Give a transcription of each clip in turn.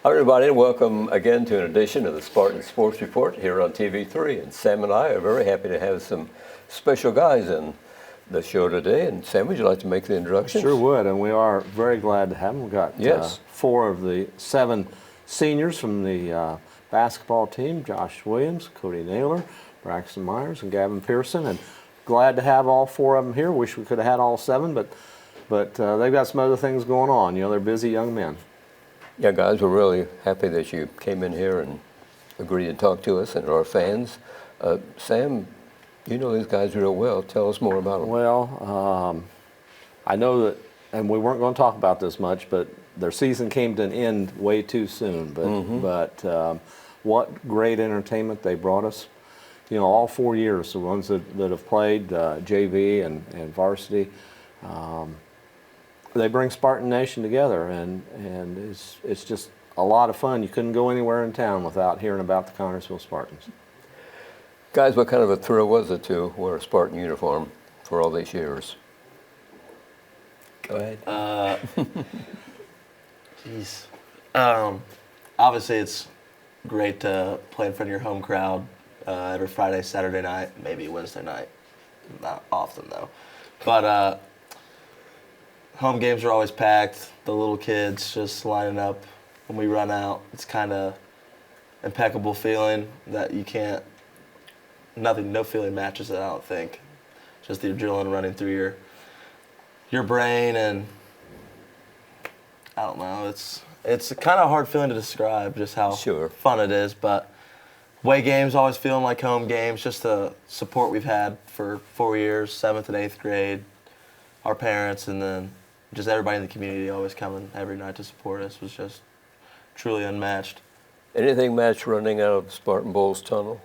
Hi, everybody, and welcome again to an edition of the Spartan Sports Report here on TV3. And Sam and I are very happy to have some special guys in the show today. And Sam, would you like to make the introductions? Sure would, and we are very glad to have them. We've got Yes. 4 of the 7 seniors from the basketball team: Josh Williams, Cody Naylor, Braxton Myers, and Gavin Pearson. And glad to have all 4 of them here. Wish we could have had all 7, but they've got some other things going on. You know, they're busy young men. Yeah, guys, we're really happy that you came in here and agreed to talk to us and our fans. Sam, you know these guys real well. Tell us more about them. Well, I know that, and we weren't going to talk about this much, but their season came to an end way too soon. But what great entertainment they brought us. You know, all 4 years, the ones that have played JV and varsity, they bring Spartan Nation together, and it's just a lot of fun. You couldn't go anywhere in town without hearing about the Connersville Spartans. Guys, what kind of a thrill was it to wear a Spartan uniform for all these years? Go ahead. Jeez. Obviously, it's great to play in front of your home crowd every Friday, Saturday night, maybe Wednesday night. Not often, though. But home games are always packed. The little kids just lining up when we run out. It's kind of impeccable feeling that you can't, no feeling matches it, I don't think. Just the adrenaline running through your brain, and I don't know, it's a kind of hard feeling to describe just how fun it is, but away games always feeling like home games, just the support we've had for 4 years, 7th and 8th grade, our parents, and then just everybody in the community always coming every night to support us was just truly unmatched. Anything match running out of Spartan Bowl's tunnel?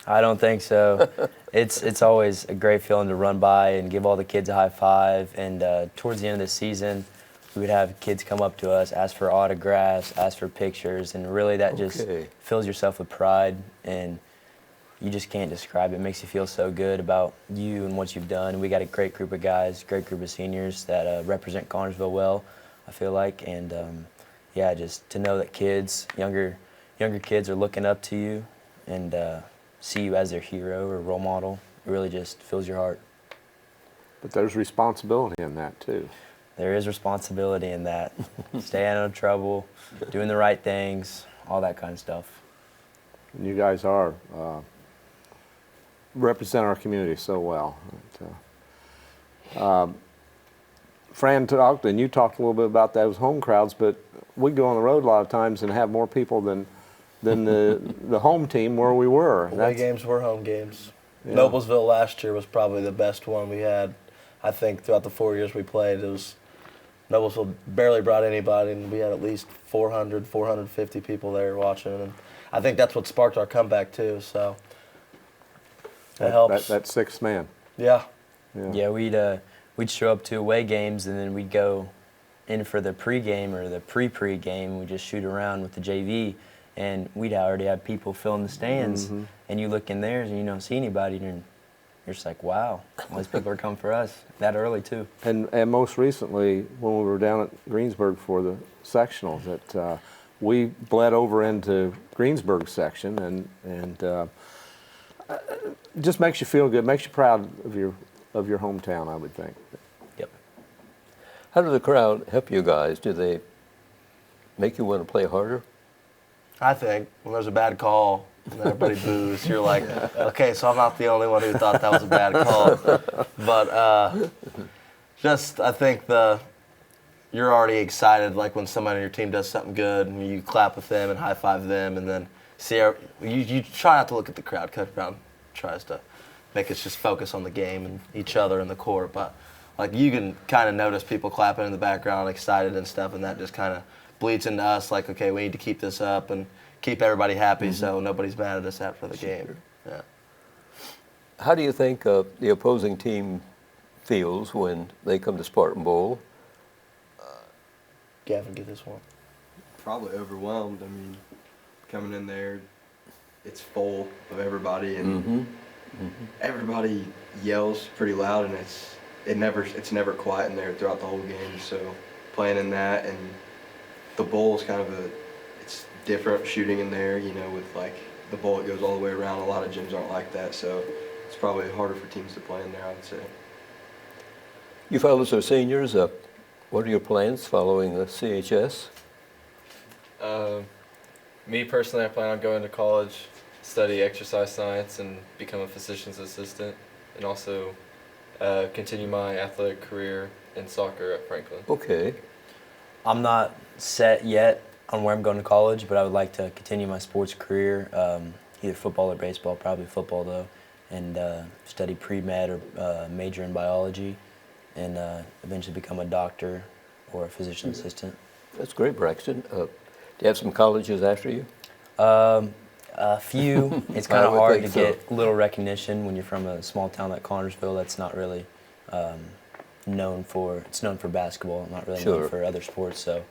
I don't think so. It's always a great feeling to run by and give all the kids a high five. And towards the end of the season, we would have kids come up to us, ask for autographs, ask for pictures, and really that just fills yourself with pride, and you just can't describe it. It makes you feel so good about you and what you've done. We got a great group of guys, great group of seniors that represent Connersville well, I feel like. And yeah, just to know that kids, younger kids are looking up to you and see you as their hero or role model, it really just fills your heart. But there's responsibility in that too. There is responsibility in that. Staying out of trouble, doing the right things, all that kind of stuff. And you guys are represent our community so well. Fran talked, and you talked a little bit about those home crowds, but we go on the road a lot of times and have more people than the home team where we were. Away games were home games. Yeah. Noblesville last year was probably the best one we had. I think throughout the 4 years we played, Noblesville barely brought anybody, and we had at least 400, 450 people there watching. And I think that's what sparked our comeback too. So it helps. That 6th man. Yeah. Yeah, we'd show up to away games, and then we'd go in for the pregame or the pre-game. We'd just shoot around with the JV, and we'd already have people filling the stands. And you look in theirs and you don't see anybody, and you're just like, wow, all these people are coming for us that early too. And most recently, when we were down at Greensburg for the sectionals, that we bled over into Greensburg section, and just makes you feel good, makes you proud of your hometown, I would think. Yep. How did the crowd help you guys? Do they make you want to play harder? I think when there's a bad call and everybody boos, you're like, okay, so I'm not the only one who thought that was a bad call. But just I think you're already excited, like when somebody on your team does something good and you clap with them and high five them, and then you try not to look at the crowd because the crowd tries to make us just focus on the game and each other in the court. But like you can kind of notice people clapping in the background, excited and stuff, and that just kind of bleeds into us like, okay, we need to keep this up and keep everybody happy so nobody's mad at us after the game. Yeah. How do you think the opposing team feels when they come to Spartan Bowl? Gavin, get this one. Probably overwhelmed. I mean, coming in there, it's full of everybody, and everybody yells pretty loud, and it's never quiet in there throughout the whole game. So playing in that and the bowl is kind of it's different shooting in there, with like the bullet goes all the way around. A lot of gyms aren't like that, so it's probably harder for teams to play in there, I would say. You fellows are seniors. What are your plans following the CHS? Me personally, I plan on going to college, study exercise science, and become a physician's assistant, and also continue my athletic career in soccer at Franklin. Okay. I'm not set yet on where I'm going to college, but I would like to continue my sports career, either football or baseball, probably football though, and study pre-med or major in biology, and eventually become a doctor or a physician assistant. That's great, Braxton. Do you have some colleges after you? A few. It's kind I of would hard to think so. get little recognition when you're from a small town like Connersville. That's not really known for. It's known for basketball, not really Sure. known for other sports. So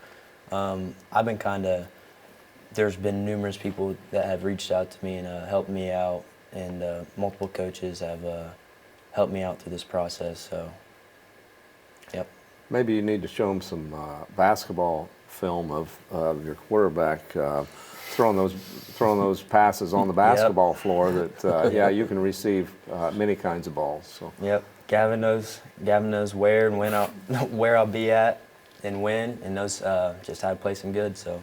I've been there's been numerous people that have reached out to me and helped me out, and multiple coaches have helped me out through this process. So, yep. Maybe you need to show them some basketball film of your quarterback throwing those passes on the basketball floor that yeah, you can receive many kinds of balls. So Yep. Gavin knows where and when where I'll be at and when, and knows just how to play some good. So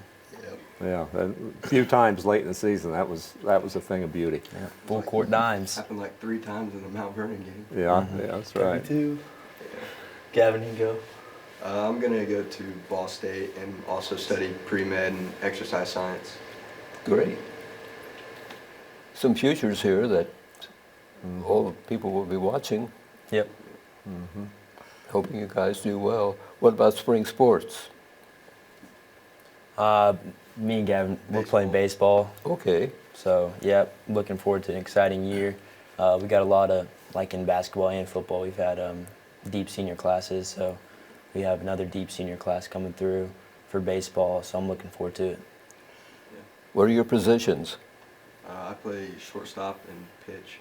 yeah, a few times late in the season that was a thing of beauty. yeah, full court dimes. Happened like 3 times in the Mount Vernon game. Yeah, yeah, that's right. Me too. Gavin, you go. I'm going to go to Ball State and also study pre-med and exercise science. Great. Some futures here that all the people will be watching. Yep. Hoping you guys do well. What about spring sports? Me and Gavin, we're playing baseball. Okay. So, yeah, looking forward to an exciting year. We got a lot of, like in basketball and football, we've had deep senior classes. So we have another deep senior class coming through for baseball. So I'm looking forward to it. What are your positions? I play shortstop and pitch.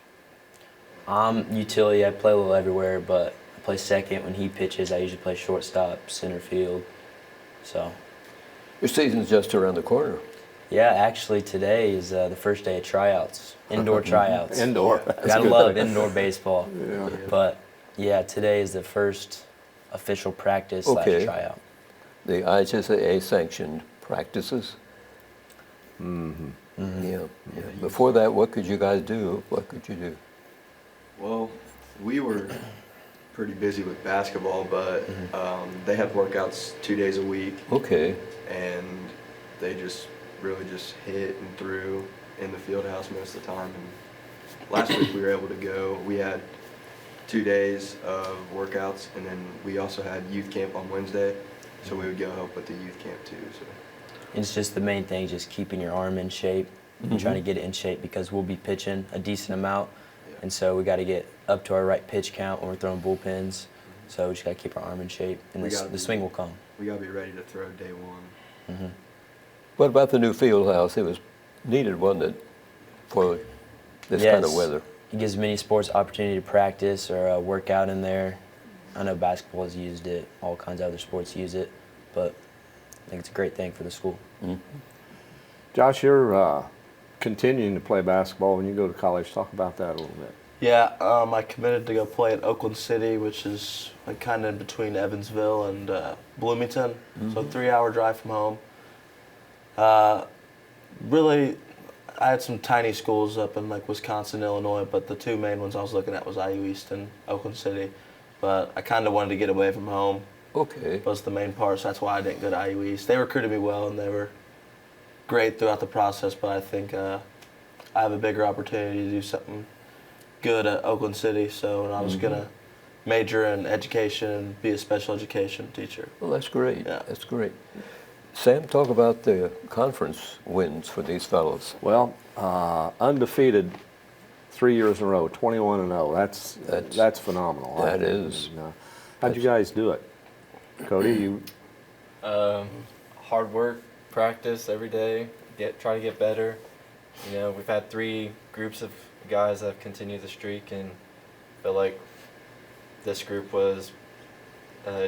I'm utility. I play a little everywhere, but I play second when he pitches. I usually play shortstop, center field. So, Your season's just around the corner. yeah, actually today is the first day of tryouts, indoor tryouts. Indoor. Gotta love indoor baseball. Yeah. But yeah, today is the first official practice Okay. / tryout. The IHSAA sanctioned practices. Yeah. Before that, what could you guys do? What could you do? Well, we were pretty busy with basketball, but they had workouts 2 days a week, Okay. and they just really just hit and threw in the field house most of the time. And last week we were able to go. We had 2 days of workouts, and then we also had youth camp on Wednesday, so we would go help with the youth camp too. So It's just the main thing, just keeping your arm in shape and trying to get it in shape, because we'll be pitching a decent amount. And so we got to get up to our right pitch count when we're throwing bullpens. So we just got to keep our arm in shape, and We gotta the be- swing will come. we gotta be ready to throw day one. What about the new field house? It was needed, wasn't it, for this kind of Yes. weather? It gives many sports opportunity to practice or work out in there. I know basketball has used it, all kinds of other sports use it, but I think it's a great thing for the school. Josh, you're continuing to play basketball when you go to college. Talk about that a little bit. Yeah, I committed to go play at Oakland City, which is like kind of in between Evansville and Bloomington, so a 3-hour drive from home. Really, I had some tiny schools up in like Wisconsin, Illinois, but the 2 main ones I was looking at was IU East and Oakland City. But I kind of wanted to get away from home, Okay. was the main part, so that's why I didn't go to IU East. They recruited me well, and they were great throughout the process, but I think I have a bigger opportunity to do something good at Oakland City, so I was going to major in education and be a special education teacher. Well, that's great. Yeah. That's great. Sam, talk about the conference wins for these fellows. Well, undefeated 3 years in a row, 21-0. That's phenomenal. That is. And, how'd you guys do it? Cody, you Hard work, practice every day, try to get better. You know, we've had 3 groups of guys that have continued the streak, and feel like this group was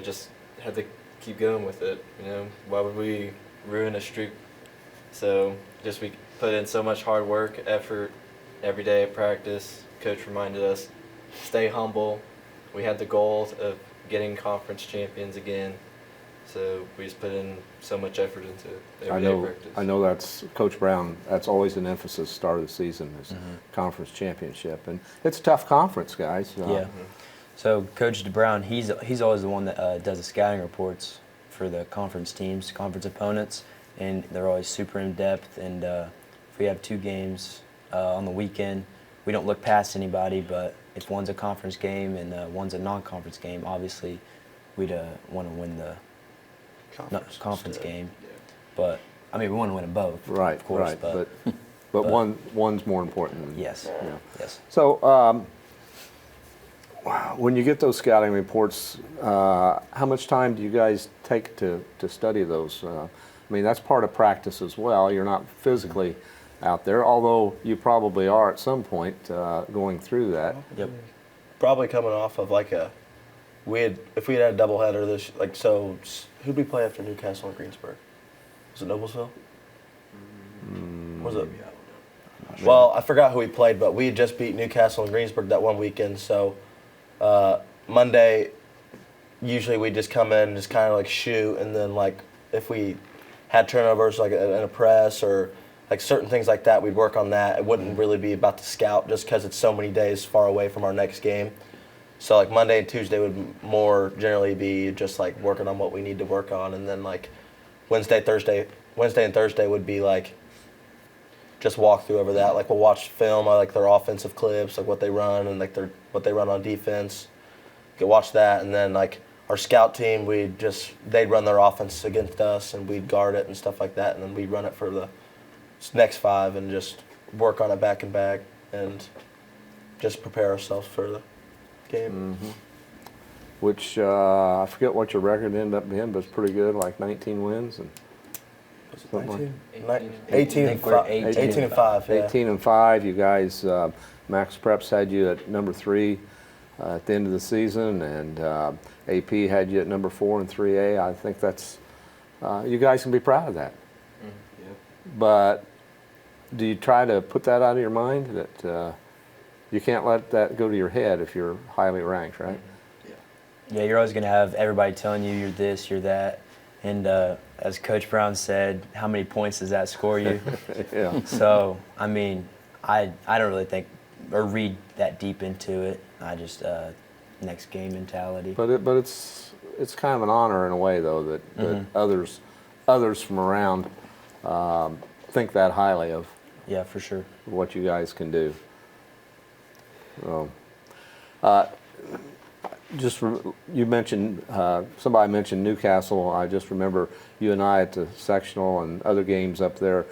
just had to keep going with it. You know, why would we ruin a streak. So just we put in so much hard work, effort every day at practice. Coach reminded us, stay humble. We had the goal of getting conference champions again. So we just put in so much effort into every day practice. I know that's Coach Brown. That's always an emphasis start of the season is conference championship, and it's a tough conference, guys. Yeah. So Coach Brown, he's always the one that does the scouting reports for the conference teams, conference opponents, and they're always super in depth. And if we have 2 games on the weekend, we don't look past anybody. But if one's a conference game and one's a non-conference game, obviously we'd want to win the conference game. Yeah. But I mean, we want to win them both, Right, of course. right. But one's more important than yes, yeah. yes. So when you get those scouting reports, how much time do you guys take to study those? I mean, that's part of practice as well. You're not physically out there, although you probably are at some point going through that. Yep. Probably coming off of like if we had a doubleheader this, like, so who'd we play after Newcastle and Greensburg? Was it Noblesville? Was it? Well, I forgot who we played, but we had just beat Newcastle and Greensburg that one weekend. So Monday, usually we just come in and just kind of like shoot, and then like if we had turnovers like in a press or like certain things like that, we'd work on that. It wouldn't really be about the scout just because it's so many days far away from our next game. So like Monday and Tuesday would more generally be just like working on what we need to work on, and then like Wednesday and Thursday would be like just walk through over that. Like we'll watch film on like their offensive clips, like what they run and like what they run on defense. Could watch that, and then like our scout team, they'd run their offense against us, and we'd guard it and stuff like that, and then we'd run it for the next 5 and just work on it back and back and just prepare ourselves for the game. Which I forget what your record ended up being, but it's pretty good, like 19 wins and something like 18 and 5. 18 and 5. You guys, Max Preps had you at number 3 at the end of the season, and AP had you at number 4 in 3A. I think that's you guys can be proud of that. Yeah. But do you try to put that out of your mind that you can't let that go to your head if you're highly ranked, right? Yeah, you're always going to have everybody telling you you're this, you're that. And as Coach Brown said, how many points does that score you? Yeah. So, I mean, I don't really think or read that deep into it. I just, next game mentality. But it's kind of an honor in a way, though, that others from around think that highly of Yeah, for sure. what you guys can do. You mentioned, somebody mentioned Newcastle. I just remember you and I at the sectional and other games up there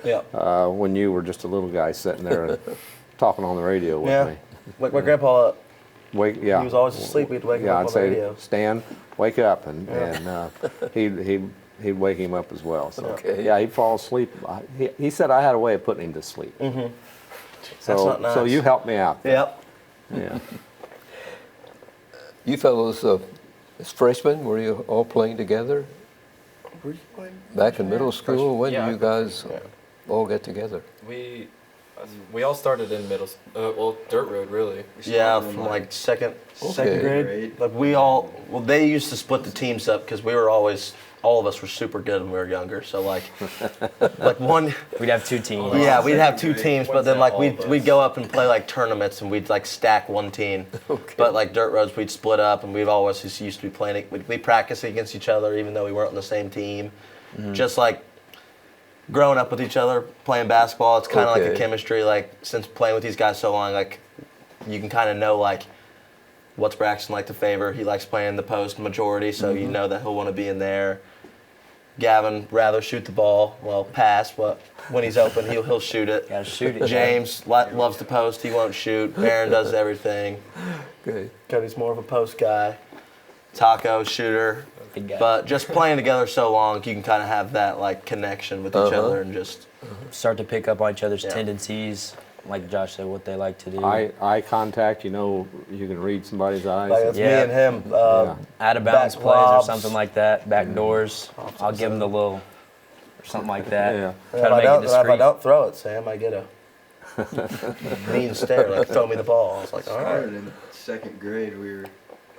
when you were just a little guy sitting there and talking on the radio with me. Wake my grandpa up. He was always asleep. We'd wake him up I'd on say, the radio. Stan, wake up, and he'd wake him up as well. So he'd fall asleep. He said I had a way of putting him to sleep. That's So not nice. so you helped me out. Yep. Yeah. You fellows, as freshmen, were you all playing together Were you playing? back in middle school? When Yeah, did you guys all get together? We all started in dirt road really. Yeah, from like second grade. Like they used to split the teams up because all of us were super good when we were younger. So like one. We'd have 2 teams. Yeah, we'd have 2 teams, but then like all of us. we'd go up and play like tournaments, and we'd like stack one team. But like dirt roads, we'd split up, and we'd always just used to be playing. We practice against each other, even though we weren't on the same team. Just like growing up with each other, playing basketball, it's kind of like a chemistry. Like since playing with these guys so long, like you can kind of know like what's Braxton like to favor. He likes playing the post majority, so you know that he'll want to be in there. Gavin rather shoot the ball, pass, but when he's open, he'll shoot it. Gotta shoot it. James loves the post, he won't shoot. Barron does everything. Okay. Cody's more of a post guy. Taco, shooter. Big guy. But just playing together so long, you can kind of have that like connection with each other and just Start to pick up on each other's tendencies, like Josh said, what they like to do. Eye contact, you can read somebody's eyes. like it's me and him. Out of bounds back plays or lobs. something like that, back doors. I'll give them the little or something like that. Yeah. Try If to I make it don't, if I discreet. don't throw it, Sam, I get a mean stare, like throw me the ball. I was like, all right. Started in second grade. We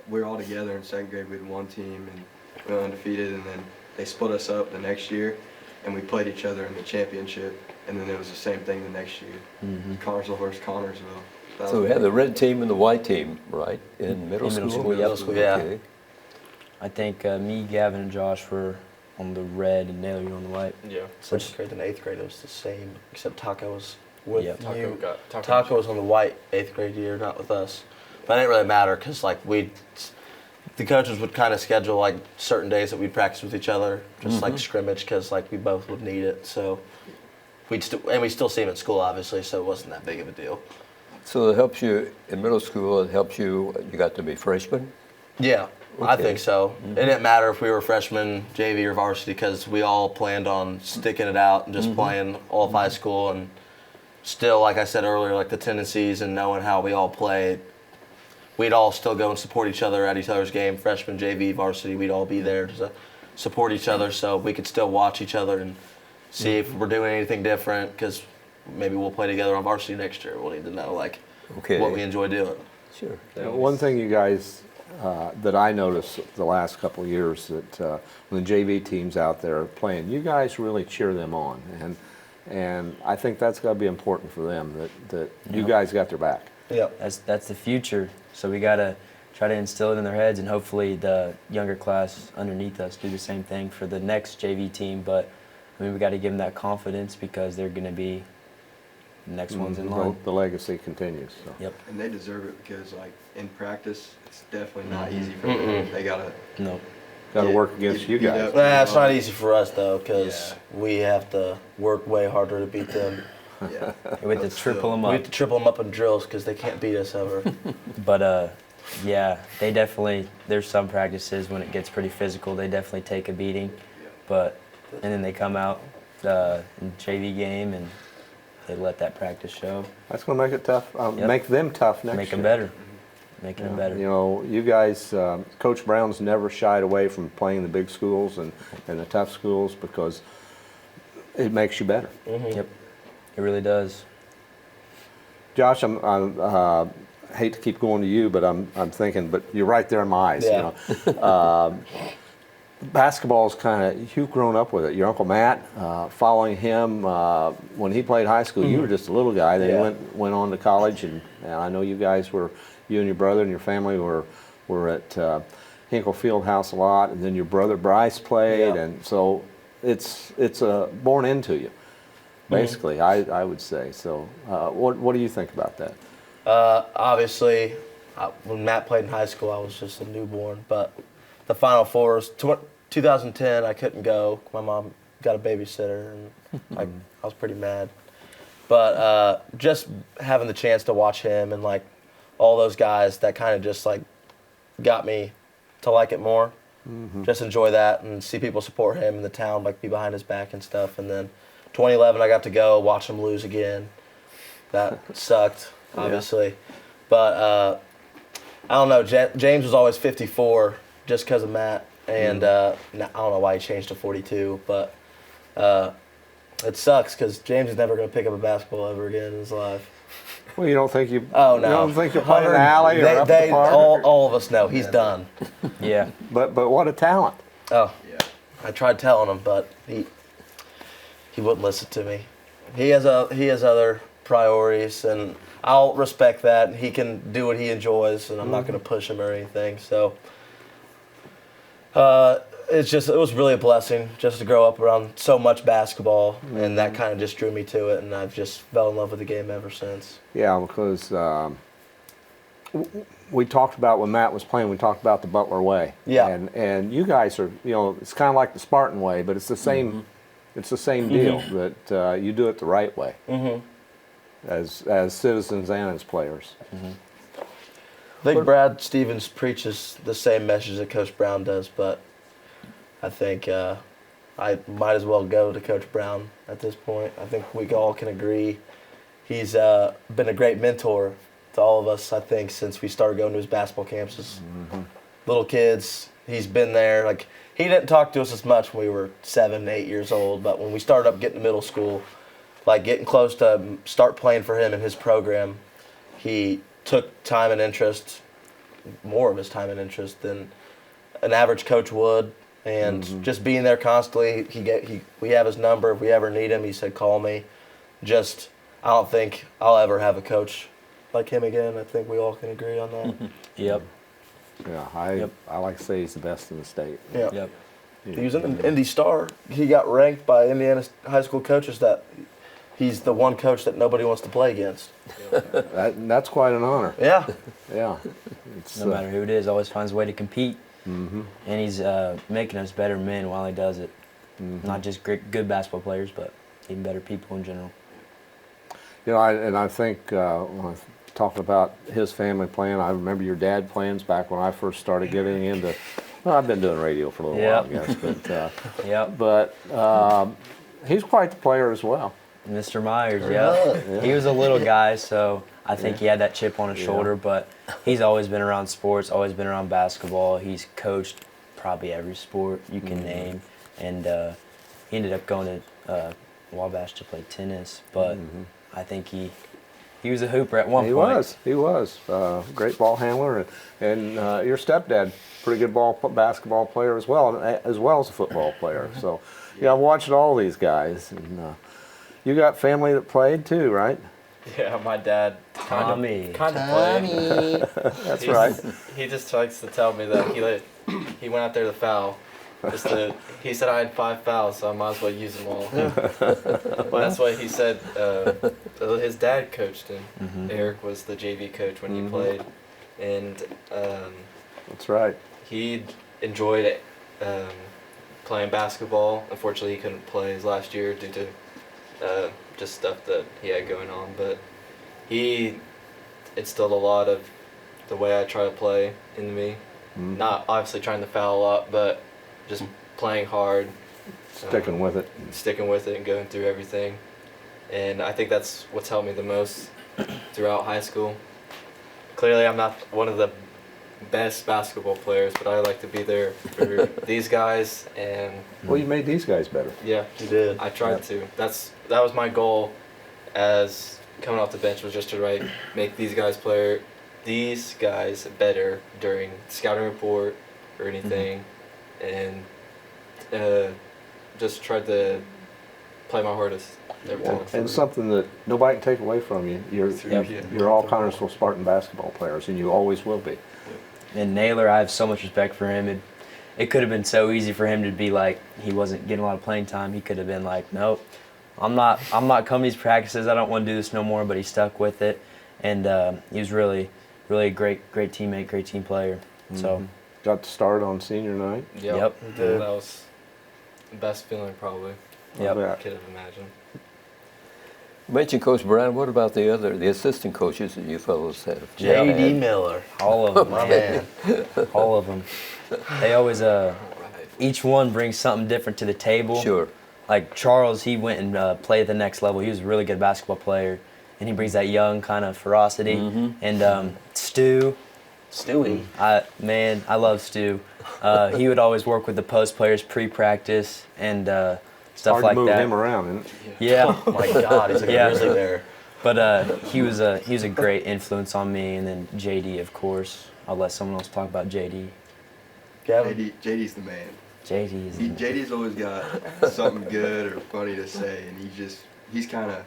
were all together in second grade. We had one team and we were undefeated. And then they split us up the next year, and we played each other in the championship. And then it was the same thing the next year. Connersville versus Connersville. That So we was had the red team and the white team, right, in middle In school? middle school, yep. Middle school, yeah. Okay. I think me, Gavin, and Josh were on the red, and Naylor, you were on the white. Yeah. Seventh grade and eighth grade, it was the same, except Taco was with Yep. you. Taco Taco was on the white 8th grade year, not with us. But it didn't really matter because like the coaches would kind of schedule like certain days that we'd practice with each other, just like scrimmage, because like we both would need it. So we still see him at school, obviously, so it wasn't that big of a deal. So it helps you, in middle school, it helps you got to be freshman? Yeah, I Okay. think so. It didn't matter if we were freshmen, JV, or varsity because we all planned on sticking it out and just playing all of high school. And still, like I said earlier, like the tendencies and knowing how we all play, we'd all still go and support each other at each other's game. Freshman, JV, varsity, we'd all be there to support each other so we could still watch each other and see if we're doing anything different because maybe we'll play together on varsity next year. We'll need to know like Okay. what we enjoy doing. Sure. One thing you guys, that I noticed the last couple of years, that when the JV team's out there playing, you guys really cheer them on. And I think that's got to be important for them, that you guys got their back. Yep. That's the future. So we gotta try to instill it in their heads, and hopefully the younger class underneath us do the same thing for the next JV team. But I mean, we got to give them that confidence because they're going to be the next ones in line. The legacy continues. So. Yep. And they deserve it because, like, in practice, it's definitely not easy for them. They gotta. No. Got to Yeah, work against you beat guys. up. Nah, it's not easy for us though, because Yeah. we have to work way harder to beat them. Yeah. We have to But triple still, them We up. have to triple them up in drills because they can't beat us ever. But yeah, they definitely. There's some practices when it gets pretty physical. They definitely take a beating, and then they come out in JV game and they let that practice show. That's going to make it tough. Yep. Make them tough next year. Make them better. Making them better. You know, you guys, Coach Brown's never shied away from playing the big schools and the tough schools because it makes you better. Yep. It really does. Josh, I hate to keep going to you, but I'm thinking, but you're right there in my eyes. Yeah. You know, basketball's kind of you've grown up with it. Your Uncle Matt, following him when he played high school, you were just a little guy. Then Yeah. you went on to college, and I know you guys were, you and your brother and your family were at Hinkle Fieldhouse a lot, and then your brother Bryce played, Yeah. and so it's born into you, basically. I would say. So, what do you think about that? Obviously, when Matt played in high school, I was just a newborn. But the Final Fours, 2010, I couldn't go. My mom got a babysitter, and I was pretty mad. But just having the chance to watch him and like all those guys, that kind of just like got me to like it more. Just enjoy that and see people support him in the town, like be behind his back and stuff. And then 2011, I got to go watch him lose again. That sucked, obviously. But I don't know. James was always 54 just because of Matt. And I don't know why he changed to 42. But it sucks because James is never going to pick up a basketball ever again in his life. Well, you don't think you? Oh, no. You don't think you'll play in the alley or up the park? all of us know he's done. Yeah. But what a talent! Oh, Yeah. I tried telling him, but he wouldn't listen to me. He has other priorities, and I'll respect that. He can do what he enjoys, and I'm not going to push him or anything. So it was really a blessing just to grow up around so much basketball, and that kind of just drew me to it, and I've just fell in love with the game ever since. Yeah, because we talked about when Matt was playing. We talked about the Butler way. Yeah. And you guys are, you know, it's kind of like the Spartan way, but it's the same. It's the same deal that you do it the right way. As citizens and as players. I think Brad Stevens preaches the same message that Coach Brown does, but I think I might as well go to Coach Brown at this point. I think we all can agree he's been a great mentor to all of us, I think, since we started going to his basketball camps as little kids. He's been there. Like, he didn't talk to us as much when we were 7, 8 years old, but when we started up getting to middle school, like getting close to start playing for him in his program, he took time and interest, more of his time and interest than an average coach would. And just being there constantly, we have his number. If we ever need him, he said, call me. I don't think I'll ever have a coach like him again. I think we all can agree on that. Yep. Yeah, I like to say he's the best in the state. Yeah. Yep. He was in the Indy Star. He got ranked by Indiana high school coaches that he's the one coach that nobody wants to play against. That's quite an honor. Yeah. Yeah. No matter who it is, always finds a way to compete. And he's making us better men while he does it. Not just good basketball players, but even better people in general. You know, I think when I talk about his family playing, I remember your dad playing back when I first started getting into. Well, I've been doing radio for a little while, I guess, but he's quite the player as well. Mr. Myers, yeah. He was a little guy, so I think he had that chip on his shoulder, but he's always been around sports, always been around basketball. He's coached probably every sport you can name, and he ended up going to Wabash to play tennis, but I think he was a hooper at one point. He was. Great ball handler, and your stepdad, pretty good basketball player as well as a football player. So, yeah, I've watched all these guys, and you got family that played too, right? Yeah, my dad kind of played. That's right. He just likes to tell me that he went out there to foul. He said I had 5 fouls, so I might as well use them all. That's what he said. His dad coached him. Eric was the JV coach when he played, and that's right. He enjoyed it, playing basketball. Unfortunately, he couldn't play his last year due to just stuff that he had going on. But he instilled a lot of the way I try to play into me. Not obviously trying to foul a lot, but just playing hard, sticking with it and going through everything. And I think that's what's helped me the most throughout high school. Clearly I'm not one of the best basketball players, but I like to be there for these guys. And well, you made these guys better. Yeah, you did. I tried to. That was my goal as coming off the bench, was just to make these guys better during scouting report or anything. And just tried to play my hardest every time. And something that nobody can take away from you. You're all Connersville Spartan basketball players, and you always will be. And Naylor, I have so much respect for him. It could have been so easy for him to be like, he wasn't getting a lot of playing time. He could have been like, nope, I'm not coming to these practices. I don't want to do this no more. But he stuck with it, and he was really, really a great teammate, great team player. So. Got to start on senior night. Yep. That was the best feeling probably. Yep. I could have imagined. You mentioned Coach Brown. What about the assistant coaches that you fellows have? J.D. Miller. All of them, my man. All of them. They always, each one brings something different to the table. Sure. Like Charles, he went and played at the next level. He was a really good basketball player, and he brings that young kind of ferocity. And Stewie. I love Stu. He would always work with the post players pre-practice and stuff Hard like to move that. him around, isn't it? Yeah. Oh my God, he's like a grizzly bear. But he was a great influence on me, and then JD, of course. I'll let someone else talk about JD. Gavin? JD's the man. JD's always got something good or funny to say, and he's kind of,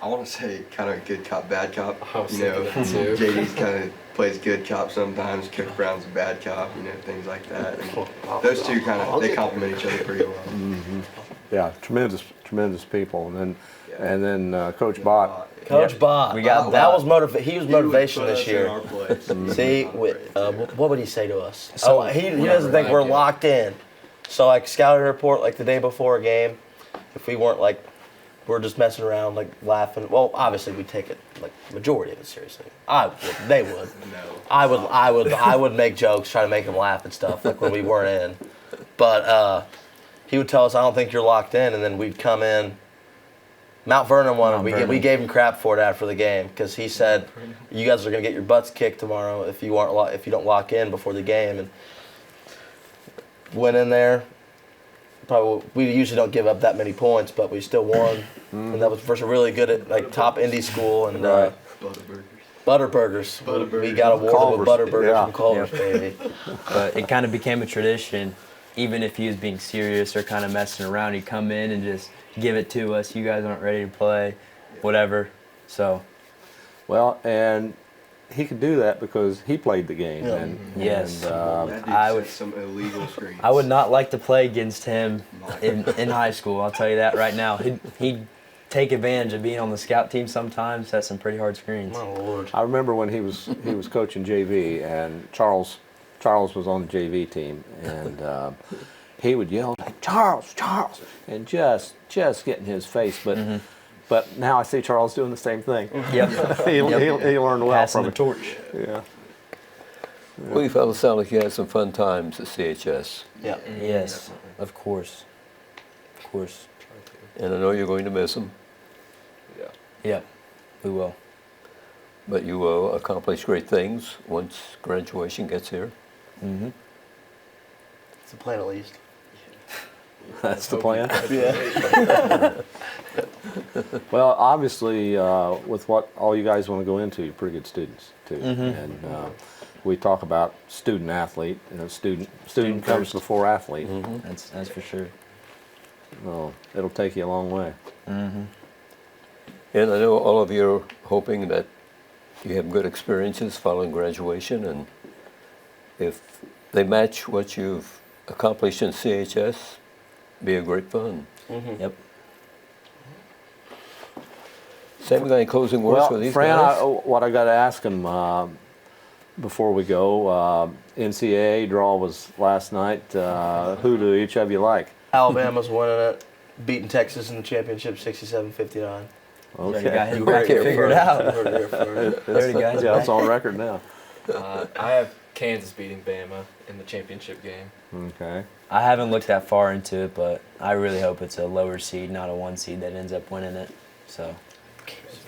I want to say kind of good cop, bad cop. You know, JD's kind of plays good cop sometimes. Coach Brown's a bad cop. You know, things like that. And those two they complement each other pretty well. Yeah, tremendous people, and then Coach Bott. Coach Bott. We got that was he was motivation this year. See, Mm-hmm. what would he say to us? So he doesn't think we're locked in. So like scouting report, like the day before a game, if we weren't like, we're just messing around, like laughing. Well, obviously we take it like majority of it seriously. They would. No. I would make jokes, try to make them laugh and stuff, like when we weren't in. But he would tell us, I don't think you're locked in, and then we'd come in. Mount Vernon won. We gave him crap for it after the game because he said, "You guys are gonna get your butts kicked tomorrow if you don't lock in before the game." And went in there. Probably we usually don't give up that many points, but we still won, and that was versus a really good at like top indie school and Right. Butterburgers. We got awarded Culver's, with Butterburgers yeah. from Culver's, baby. But it kind of became a tradition. Even if he was being serious or kind of messing around, he'd come in and just give it to us. You guys aren't ready to play, whatever. So, Well, and he could do that because he played the game. Yeah. And, Yes. and, That dude I set would- some illegal screens. I would not like to play against him in high school. I'll tell you that right now. He'd take advantage of being on the scout team sometimes, set some pretty hard screens. My Lord. I remember when he was coaching JV, and Charles was on the JV team, and he would yell, Charles, and just get in his face. But now I see Charles doing the same thing. Yep. he learned well Passing from the it. torch. Yeah. Well, you fellas sound like you had some fun times at CHS, Yeah. Yes, of course. Of course. and I know you're going to miss them, Yep, we will. but you will accomplish great things once graduation gets here. Mm-hmm. It's a plan at least. That's the plan. Yeah. Well, obviously, with what all you guys want to go into, you're pretty good students too. And we talk about student athlete. You know, student comes first. before athlete. That's for sure. Well, it'll take you a long way. And I know all of you are hoping that you have good experiences following graduation, and if they match what you've accomplished in CHS, be a great fun. Yep. Sam, you got any closing words for Well, these Fran, guys? what I got to ask him before we go, NCAA draw was last night. Who do each of you like? Alabama's winning it, beating Texas in the championship 67-59. Already got his You bracket heard it figured first. out. Heard it here first. Already got his Yeah, it's bracket. on record now. I have Kansas beating Bama in the championship game. Okay. I haven't looked that far into it, but I really hope it's a lower seed, not a 1 seed that ends up winning it. So,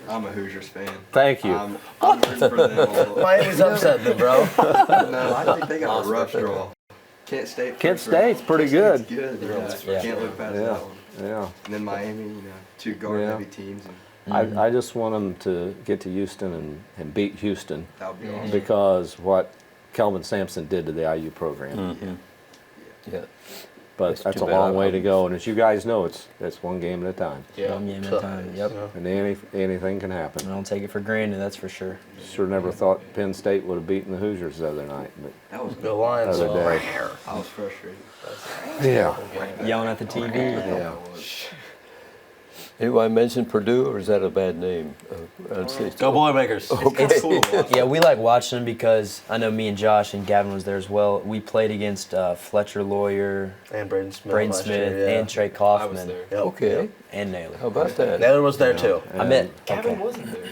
I'm a Hoosiers fan. Thank you. I'm rooting for them. Although, Miami's upset them, bro. no, I think they got a rough draw. Kent State. Kent first round. State's pretty Kent good. State's good. Yeah. Can't look past Yeah. that one. Yeah. And then Miami, two guard-heavy teams, and I just want them to get to Houston and beat Houston that would be awesome. because what Kelvin Sampson did to the IU program. Yeah. But It's that's too a bad long I- way to go, and as you guys know, it's one game at a time, one game at a time. Yep. and anything can I happen. don't take it for granted, that's for sure. Sure never thought Penn State would have beaten the Hoosiers the other night, but That was Go Lions. the other day. I was frustrated. Yeah. Yelling at the TV. Yeah. Anybody mention Purdue, or is that a bad name? Go Boilermakers. It's, Cool. yeah, we like watching them because I know me and Josh and Gavin was there as well. We played against Fletcher Lawyer, And Braden Smith. Braden last Smith, year, yeah. and Trey I was Kaufman, there. Yep. Okay, and Naylor. how about that? Naylor was there too. I met. Gavin Okay. wasn't there.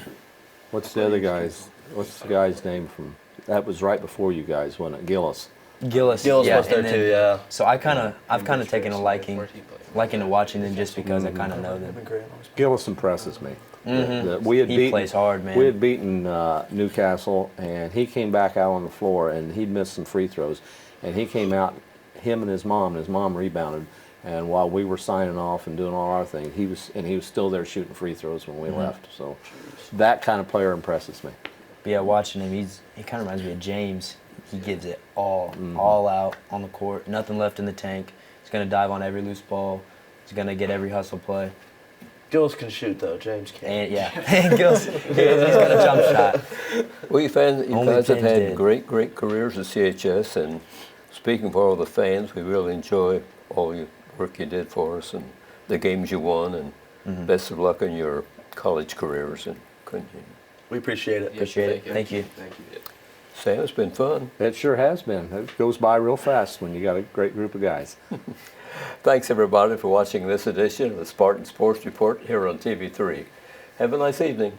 What's the other guy's? What's the guy's name from? That was right before you guys, wasn't it? Gillis. Gillis. Gillis yeah, was there and then- too, yeah. So I've kind of taken a liking to watching them just because I Mm-hmm. kind of know them. Gillis impresses me. We had He beaten, plays hard, man. We had beaten Newcastle, and he came back out on the floor, and he'd missed some free throws, and he came out, him and his mom rebounded, and while we were signing off and doing all our thing, he was still there shooting free throws when we left. So that kind of player impresses me. But yeah, watching him, he kind of reminds me of James. He gives it all out on the court. Nothing left in the tank. He's gonna dive on every loose ball. He's gonna get every hustle play. Gillis can shoot though. James can't. And yeah, and Gillis, he's got a jump shot. Well, you Only guys have Penn's had did. great careers at CHS, and speaking for all the fans, we really enjoy all your work you did for us and the games you won, and best of luck in your college careers. And continue. We appreciate it. Appreciate it. Thank you. Thank you. Sam, it's been fun. It sure has been. It goes by real fast when you got a great group of guys. Thanks, everybody, for watching this edition of the Spartan Sports Report here on TV3. Have a nice evening.